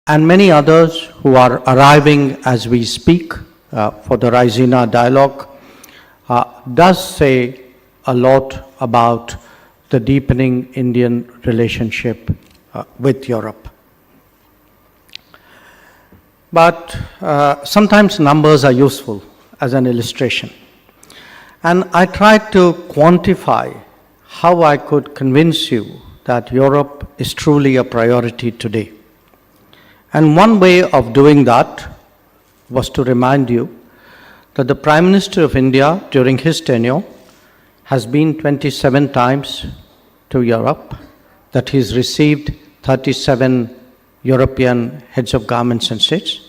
and many others who are arriving as we speak for the Raisina dialogue does say a lot about the deepening Indian relationship with Europe. But sometimes numbers are useful as an illustration. And I tried to quantify how I could convince you that Europe is truly a priority today. And one way of doing that was to remind you that the Prime Minister of India during his tenure has been 27 times to Europe, that he's received 37 European heads of governments and states,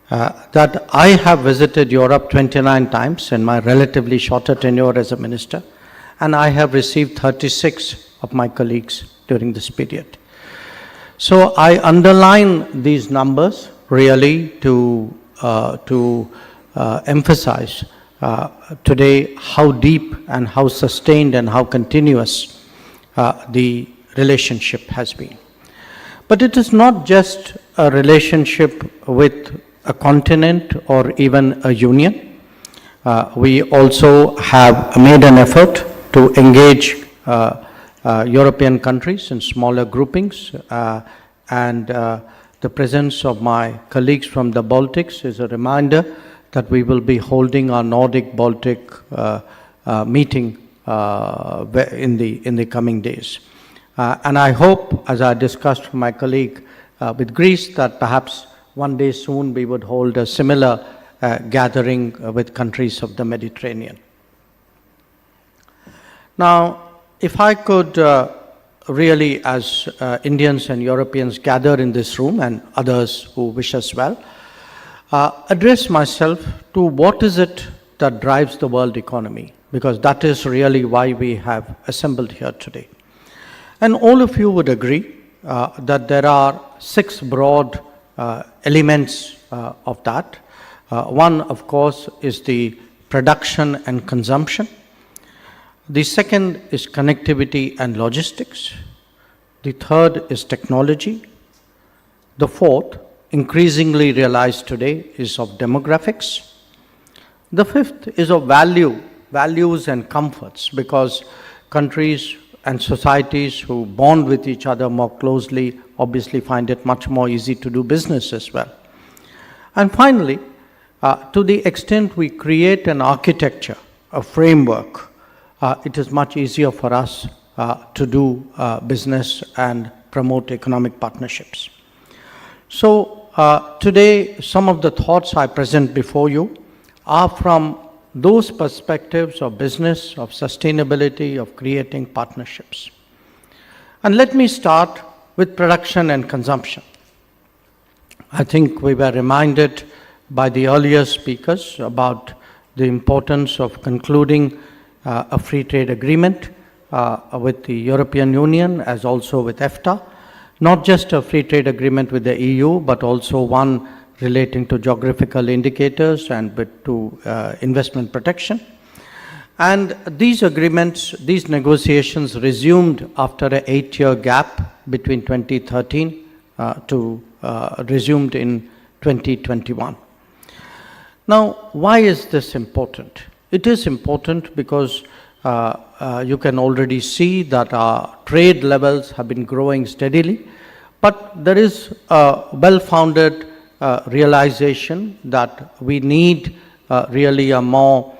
that I have visited Europe 29 times in my relatively shorter tenure as a minister, and I have received 36 of my colleagues during this period. So I underline these numbers really to emphasize today how deep and how sustained and how continuous the relationship has been. But it is not just a relationship with a continent or even a union. We also have made an effort to engage European countries in smaller groupings, and the presence of my colleagues from the Baltics is a reminder that we will be holding our Nordic-Baltic meeting in the coming days. And I hope, as I discussed with my colleague with Greece, that perhaps one day soon we would hold a similar gathering with countries of the Mediterranean. Now, if I could really, as Indians and Europeans gather in this room and others who wish as well, address myself to what is it that drives the world economy, because that is really why we have assembled here today. And all of you would agree that there are 6 broad elements of that. One, of course, is the production and consumption. The second is connectivity and logistics. The third is technology. The fourth, increasingly realized today, is of demographics. The fifth is of values and comforts, because countries and societies who bond with each other more closely obviously find it much more easy to do business as well. And finally, to the extent we create an architecture, a framework, it is much easier for us to do business and promote economic partnerships. So today, some of the thoughts I present before you are from those perspectives of business, of sustainability, of creating partnerships. And let me start with production and consumption. I think we were reminded by the earlier speakers about the importance of concluding a free trade agreement with the European Union, as also with EFTA. Not just a free trade agreement with the EU, but also one relating to geographical indicators and to investment protection. And these agreements, these negotiations resumed after an 8-year gap between 2013 resumed in 2021. Now, why is this important? It is important because you can already see that our trade levels have been growing steadily, but there is a well-founded realization that we need really a more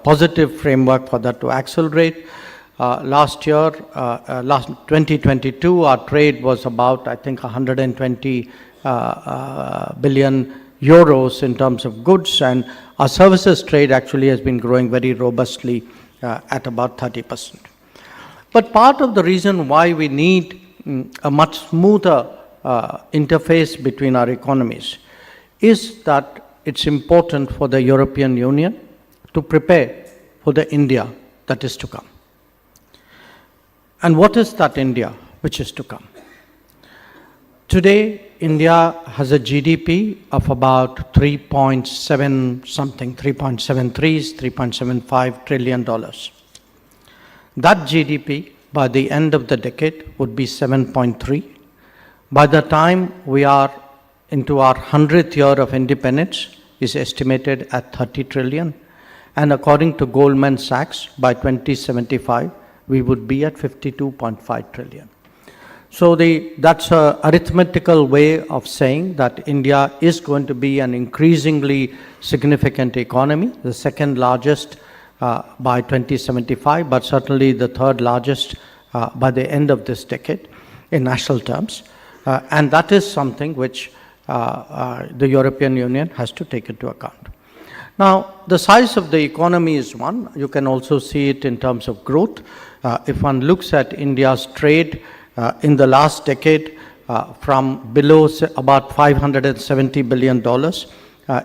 positive framework for that to accelerate. Last year, 2022, our trade was about, I think, 120 billion euros in terms of goods, and our services trade actually has been growing very robustly at about 30%. But part of the reason why we need a much smoother interface between our economies is that it's important for the European Union to prepare for the India that is to come. And what is that India which is to come? Today, India has a GDP of about 3.75 trillion dollars. That GDP by the end of the decade would be 7.3, By the time we are into our 100th year of independence, is estimated at 30 trillion. And according to Goldman Sachs, by 2075, we would be at 52.5 trillion. So that's an arithmetical way of saying that India is going to be an increasingly significant economy, the second largest by 2075, but certainly the third largest by the end of this decade in national terms. And that is something which the European Union has to take into account. Now, the size of the economy is one. You can also see it in terms of growth. If one looks at India's trade in the last decade, from below about $570 billion,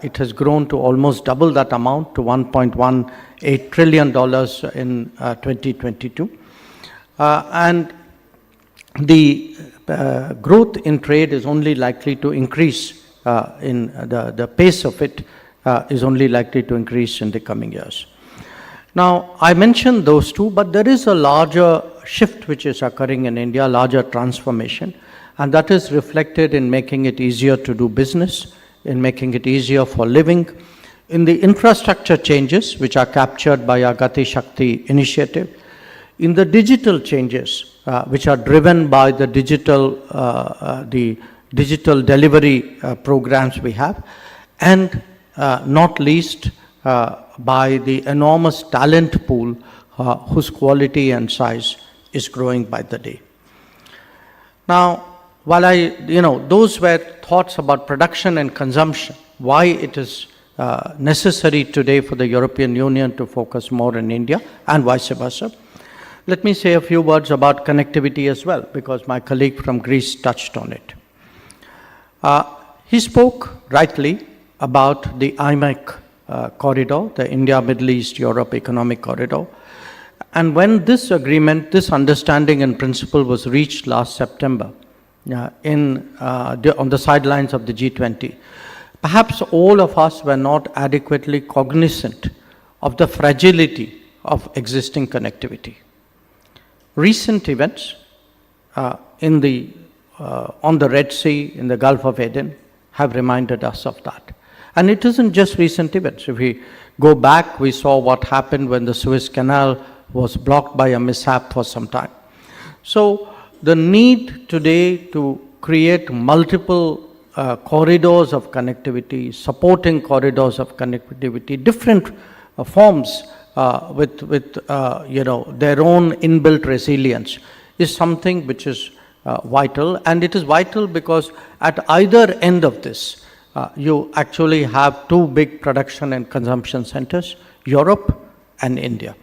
it has grown to almost double that amount to $1.18 trillion in 2022. And the growth in trade is only likely to increase in the pace of it is only likely to increase in the coming years. Now, I mentioned those two, but there is a larger shift which is occurring in India, larger transformation, and that is reflected in making it easier to do business, in making it easier for living, in the infrastructure changes which are captured by our Gati Shakti initiative, in the digital changes which are driven by the digital delivery programs we have, and not least by the enormous talent pool whose quality and size is growing by the day. Now, while those were thoughts about production and consumption, why it is necessary today for the European Union to focus more in India and vice versa. Let me say a few words about connectivity as well, because my colleague from Greece touched on it. He spoke rightly about the IMEC corridor, the India, Middle East, Europe Economic Corridor. And when this agreement, this understanding in principle was reached last September on the sidelines of the G20, perhaps all of us were not adequately cognizant of the fragility of existing connectivity. Recent events on the Red Sea, in the Gulf of Aden, have reminded us of that. And it isn't just recent events. If we go back, we saw what happened when the Suez Canal was blocked by a mishap for some time. So the need today to create multiple corridors of connectivity, supporting corridors of connectivity, different forms with their own inbuilt resilience, is something which is vital. And it is vital because at either end of this, you actually have two big production and consumption centers, Europe and India.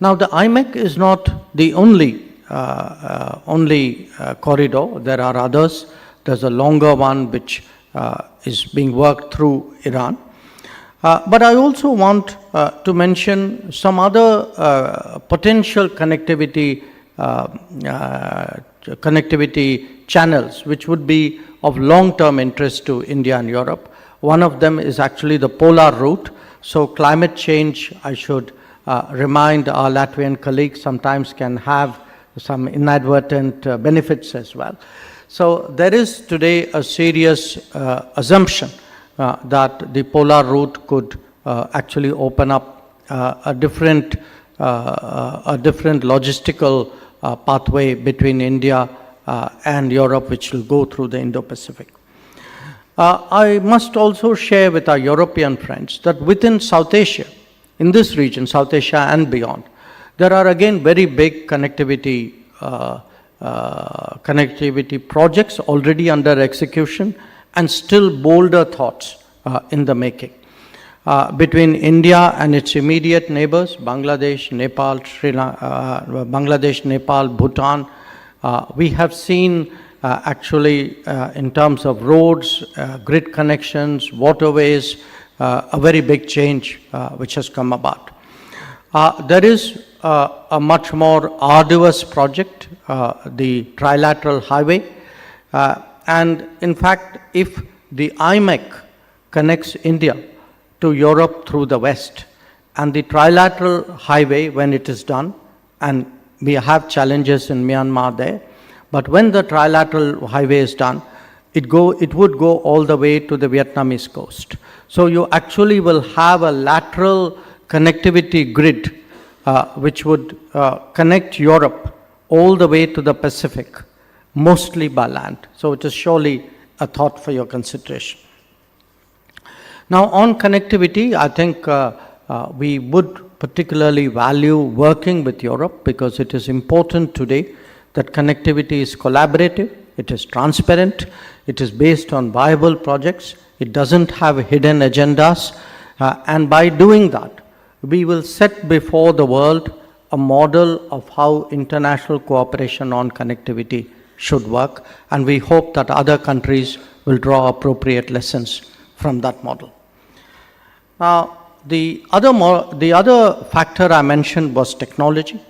Now, the IMEC is not the only corridor. There are others. There's a longer one which is being worked through Iran. But I also want to mention some other potential connectivity channels which would be of long-term interest to India and Europe. One of them is actually the polar route. So climate change, I should remind our Latvian colleagues, sometimes can have some inadvertent benefits as well. So there is today a serious assumption that the polar route could actually open up a different logistical pathway between India and Europe, which will go through the Indo-Pacific. I must also share with our European friends that within South Asia, in this region, South Asia and beyond, there are again very big connectivity projects already under execution, and still bolder thoughts in the making. Between India and its immediate neighbors, Bangladesh, Nepal, Bhutan, we have seen actually in terms of roads, grid connections, waterways, a very big change which has come about. There is a much more arduous project, the trilateral highway. And in fact, if the IMEC connects India to Europe through the west, and the trilateral highway, when it is done, and we have challenges in Myanmar there, But when the trilateral highway is done, it would go all the way to the Vietnamese coast. So you actually will have a lateral connectivity grid which would connect Europe all the way to the Pacific, mostly by land. So it is surely a thought for your consideration. Now on connectivity, I think we would particularly value working with Europe because it is important today that connectivity is collaborative, it is transparent, it is based on viable projects, it doesn't have hidden agendas, and by doing that, we will set before the world a model of how international cooperation on connectivity should work, and we hope that other countries will draw appropriate lessons from that model. Now, the other factor I mentioned was technology.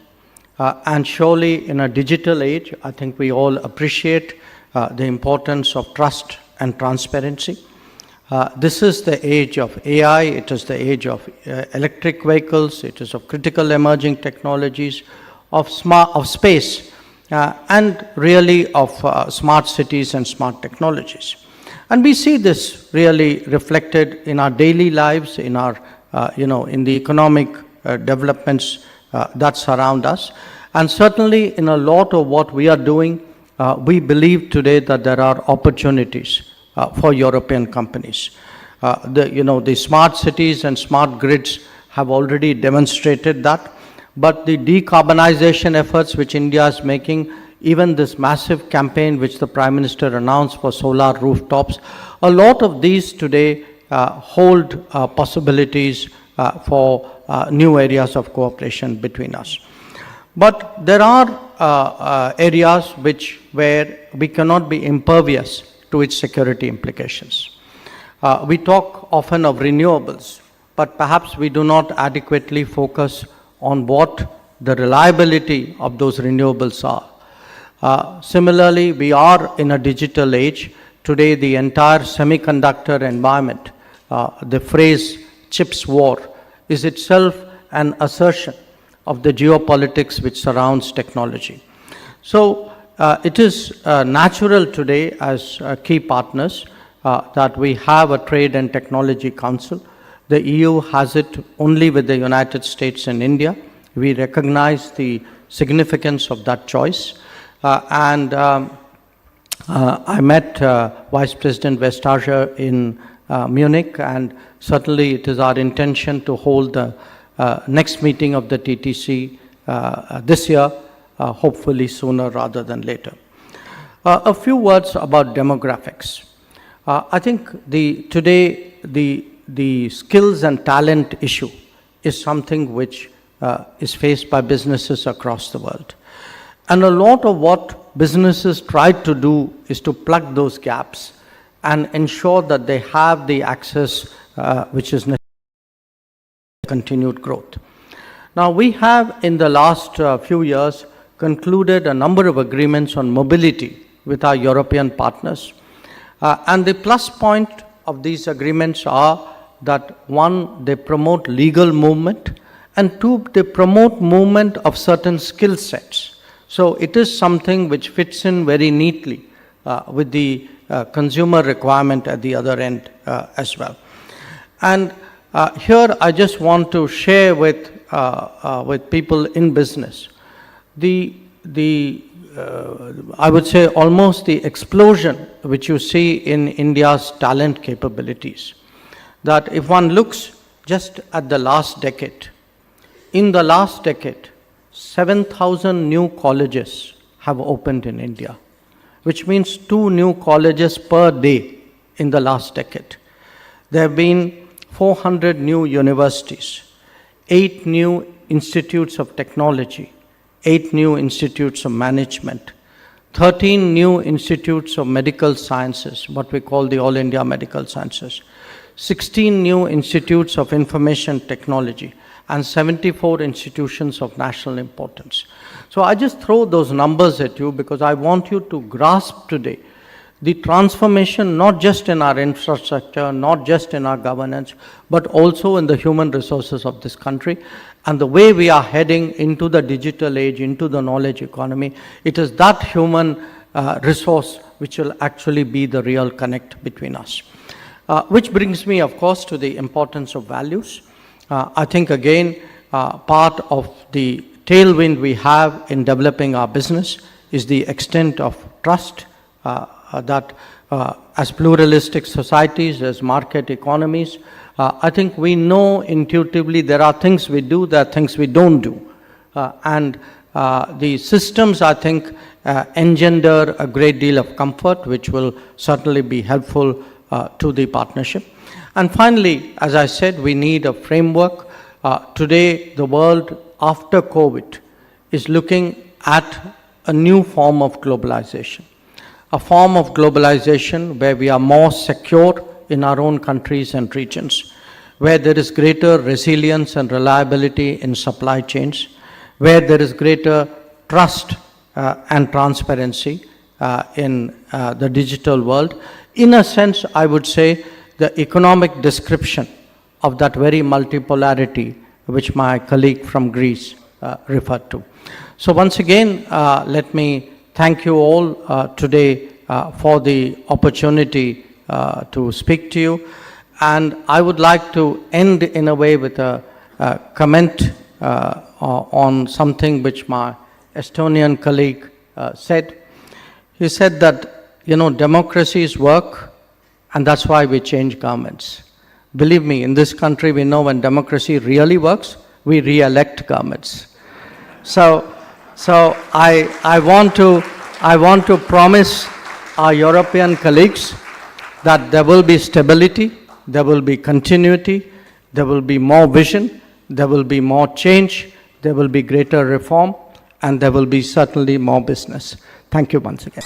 And surely in a digital age, I think we all appreciate the importance of trust and transparency. This is the age of AI, it is the age of electric vehicles, it is of critical emerging technologies, of space, and really of smart cities and smart technologies. And we see this really reflected in our daily lives, in our, in the economic developments that surround us. And certainly in a lot of what we are doing, we believe today that there are opportunities for European companies. The smart cities and smart grids have already demonstrated that, but the decarbonization efforts which India is making, even this massive campaign which the Prime Minister announced for solar rooftops, a lot of these today hold possibilities for new areas of cooperation between us. But there are areas where we cannot be impervious to its security implications. We talk often of renewables, but perhaps we do not adequately focus on what the reliability of those renewables are. Similarly, we are in a digital age. Today, the entire semiconductor environment, the phrase chips war, is itself an assertion of the geopolitics which surrounds technology. So it is natural today as key partners that we have a Trade and Technology Council. The EU has it only with the United States and India. We recognize the significance of that choice. I met Vice President Vestager in Munich, and certainly it is our intention to hold the next meeting of the TTC this year, hopefully sooner rather than later. A few words about demographics. I think today the skills and talent issue is something which is faced by businesses across the world. And a lot of what businesses try to do is to plug those gaps and ensure that they have the access which is necessary for continued growth. Now, we have in the last few years concluded a number of agreements on mobility with our European partners. And the plus point of these agreements are that, one, they promote legal movement, and two, they promote movement of certain skill sets. So it is something which fits in very neatly with the consumer requirement at the other end as well. And here I just want to share with people in business I would say almost the explosion which you see in India's talent capabilities. That if one looks just at the last decade, in the last decade, 7,000 new colleges have opened in India, which means 2 new colleges per day in the last decade. There have been 400 new universities, 8 new institutes of technology, 8 new institutes of management, 13 new institutes of medical sciences, what we call the All India Medical Sciences, 16 new institutes of information technology, and 74 institutions of national importance. So I just throw those numbers at you because I want you to grasp today the transformation not just in our infrastructure, not just in our governance, but also in the human resources of this country. And the way we are heading into the digital age, into the knowledge economy, it is that human resource which will actually be the real connect between us. Which brings me, of course, to the importance of values. I think, again, part of the tailwind we have in developing our business is the extent of trust that as pluralistic societies, as market economies, I think we know intuitively there are things we do, there are things we don't do. And the systems, I think, engender a great deal of comfort, which will certainly be helpful to the partnership. And finally, as I said, we need a framework. Today, the world after COVID is looking at a new form of globalization. A form of globalization where we are more secure in our own countries and regions, where there is greater resilience and reliability in supply chains, where there is greater trust and transparency in the digital world. In a sense, I would say the economic description of that very multipolarity which my colleague from Greece referred to. So once again, let me thank you all today for the opportunity to speak to you. And I would like to end in a way with a comment on something which my Estonian colleague said. He said that, you know, democracies work, and that's why we change governments. Believe me, in this country, we know when democracy really works, we re-elect governments. So I want to promise our European colleagues that there will be stability, there will be continuity, there will be more vision, there will be more change, there will be greater reform, and there will be certainly more business. Thank you once again.